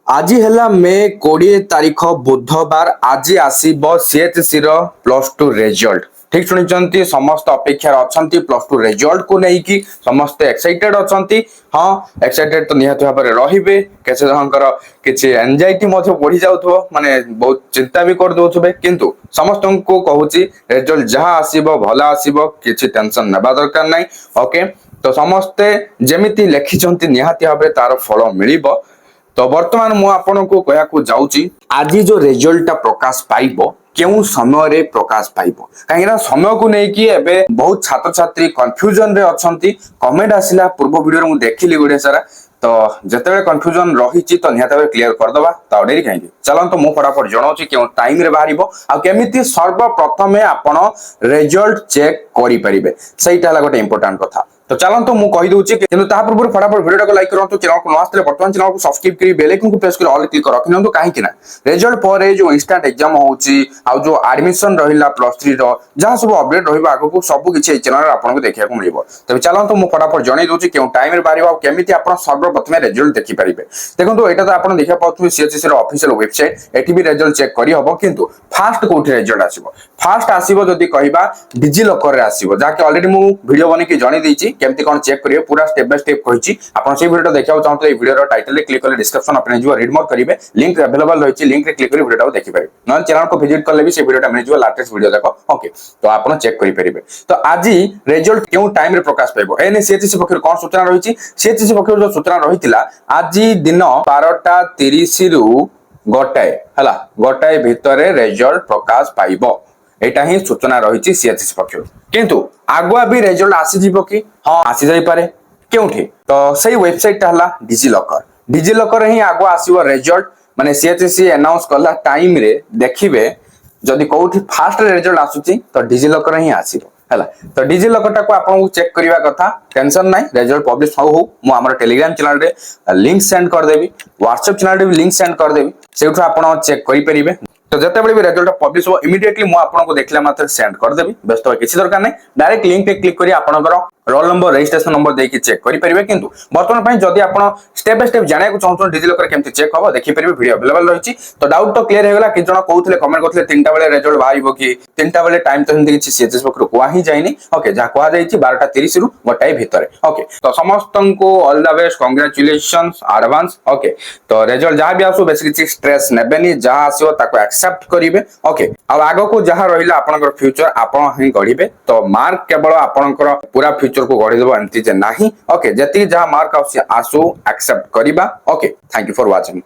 आज है मे 20 तारीख बुधवार आज आसब सीएचसी प्लस टू रिजल्ट ठीक शुणी समस्त अपेक्षार अच्छा प्लस टू रिजल्ट को लेकिन समस्त एक्साइटेड अच्छा हाँ एक्साइटेड तो निहत भाव में रे कैसे जनकर किसी एंजाइटी बढ़ी जाऊ माने बहुत चिंता भी कर दौथे किंतु समस्त को कहूँ रिजल्ट जहाँ आसब भल आसब किसी टेंशन नेबा दरकार नहीं ओके तो समस्ते जमी लिखिं निहाती भाव तार फल मिल तो बर्तमान मु आपन को कहया को जाउची आज जो रिजल्ट टा प्रकाश पाइबो केउ समय रे प्रकाश पाइबो काहेना समय को नै कि एबे बहुत छात्र छात्री कंफ्यूजन रे अछंती कमेंट आसिला पूर्व वीडियो रे मु देखिली गुडे सारा तो जते कंफ्यूजन रहिची तो निहात क्लियर कर दबा तो डेरी काहे चलन तो मु फटाफट जणाउची केउ टाइम रे बाहरिबो आ केमिति सर्वप्रथमे आपण रिजल्ट चेक करि परिबे सेटा हला गोटे इंपोर्टेंट कथा तो चलते मुझे कही दूसरी किंतु ता पूर्व फटाफट वीडियो को लाइक करूँ चैनल को नआसले बर्तमान चैनल को सब्सक्राइब करी बेल आइकन को प्रेस कर ऑल क्लिक कर रखिनंतु कहीं रिजल्ट पर जो इंस्टेंट एग्जाम होउची आ जो एडमिशन रहिला प्लस 3 रो जहां सब अपडेट रहिबा आगो को सब किछि चैनल आपन को देखिया को मिलिबो तबे चलंतु मु फटाफट जणै दोची केउ टाइम रे बारिबा केमिति आपन सर्वप्रथमे रिजल्ट देखि परिबे देखंतु एटा तो आपन देखिया पाउथु सीएचसी रो ऑफिशियल वेबसाइट एठी भी रिजल्ट चेक करी हबो किंतु फास्ट कोठी रिजल्ट आसीबो फास्ट आसीबो जदी कहिबा डिजी लॉकर रे आसीबो जाके ऑलरेडी मु वीडियो बने के जणै देछि केमिति कोन चेक करिवे पूरा स्टेप बाय स्टेप कहिछि आपन से वीडियो देखिया चाहते ए वीडियो रो टाइटल रे क्लिक करले डिस्क्रिप्शन अपन जो रीड मोर करिवे लिंक अवेलेबल रहिछि लिंक रे क्लिक करी वीडियो देखि परिबे न चैनल को विजिट करले भी से वीडियो मिल जो लेटेस्ट वीडियो देखो ओके तो आपन चेक करि परिबे तो आज रिजल्ट केउ टाइम रे प्रकाश पाइबो एने सीएचसी पक्षर कोन सूचना रहिछि सीएचसी पक्षर जो सूचना रहितिला आज दिन 12:30 रु गोटाए हला गोटाए भितरे रिजल्ट प्रकाश पाइबो एटा ही सूचना रहिछि सीएचसी पक्षर किंतु आगुआ भी रिजल्ट आसी जिवो कि हां आसी जाई पारे केउठी तो सही वेबसाइट हला डिजी लॉकर ही आगुआ आसीबो रिजल्ट माने सीएचसी अनाउंस करला टाइम रे देखिबे जदि कोठी फास्ट रिजल्ट आसुची तो डिजी लॉकर ही आसीबो हला तो डिजी लॉकर टा को आपन चेक करबा कथा टेंशन नाही रिजल्ट पब्लिश हो मु हमर टेलीग्राम चैनल रे लिंक सेंड कर देबी व्हाट्सएप चैनल रे भी लिंक सेंड कर देबी सेउठा आपन चेक करि परिबे तो जते बळे भी रिजल्ट पब्लिश हो इमीडिएटली मु आपन को देखला मात्र सेंड कर देबी व्यस्त किछि दरकार नै डायरेक्ट लिंक पे क्लिक करी आपनकर रोल नंबर रजिस्ट्रेशन नंबर देकी चेक करि परिबे किंतु वर्तमान पई जदि आपन स्टेप बाय स्टेप जाने को चाहतो डिजी लॉकर केमति चेक होबो देखि परिबे वीडियो अवेलेबल रहिछि तो डाउट तो क्लियर हेगला कि जण कहउथले कमेंट करथले 3टा बेले रिजल्ट बाहिबो कि 3टा बेले टाइम तो हिंदी किछि सीएचएस पखरो कोआ ही जाइनी ओके जा कोआ जाइछि 12:30 रु गोटाई भितरे ओके तो समस्तन को all the best congratulations advance okay तो रिजल्ट जहां भी आसो बेसिक किछि स्ट्रेस नेबेनी जहां आसीबो ताको एक्सेप्ट करिवे ओके अब आगो को जहां रहिला आपनकर फ्यूचर आपन ही गढिबे तो मार्क केवल आपनकर पूरा फ्यूचर को गढि देबो एंती जे नाही ओके जति जहां मार्क आसु एक्सेप्ट करिबा okay thank you for watching.